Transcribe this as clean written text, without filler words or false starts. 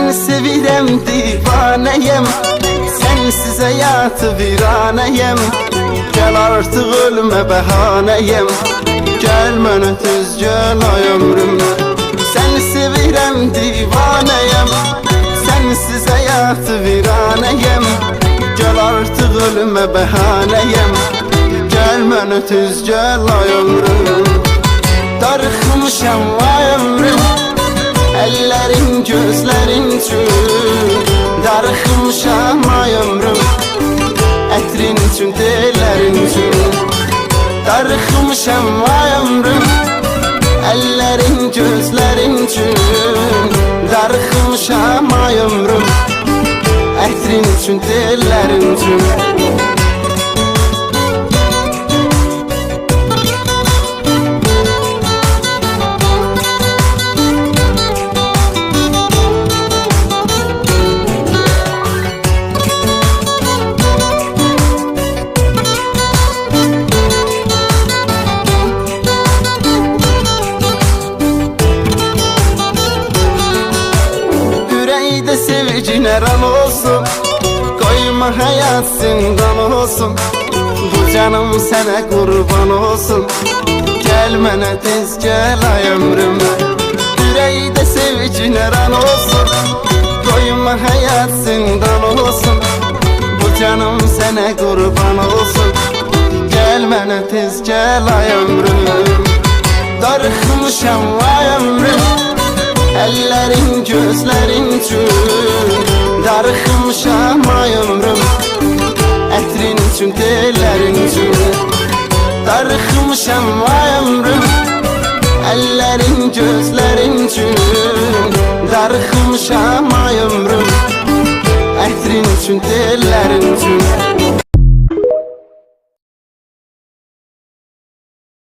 Seni sevirəm divanəyəm, sensiz həyatı viranəyəm. Gəl artıq ölmə bəhanəyəm, gəl mənə tez gəl ay ömrüm. Seni sevirəm divanəyəm, sensiz həyatı viranəyəm. Gəl artıq ölmə bəhanəyəm, gəl mənə tez gəl ay ömrüm. Darıxmışam ay ömrüm, ellerin gözlerin üçün. Darıxmışam ay ömrüm, ətrin üçün, tellərin üçün. Darıxmışam ay ömrüm, ellerin gözlerin üçün. Darıxmışam ay ömrüm, ətrin üçün, tellərin üçün. Sevgin eran olsun, koyma hayat zindan olsun. Bu canım sana kurban olsun, gel mənə tez gel ay ömrüm. Yüreğde sevgin eran olsun, koyma hayat zindan olsun. Bu canım sana kurban olsun, gel mənə tez gel ay ömrüm. Darıxmışam ay ömrüm, ellerin gözlerin üçün. Darıxmışam ay ömrüm, ətrin üçün, tellərin üçün. Darıxmışam ay ömrüm, ellerin gözlerin üçün. Darıxmışam ay ömrüm, ətrin üçün, tellərin üçün.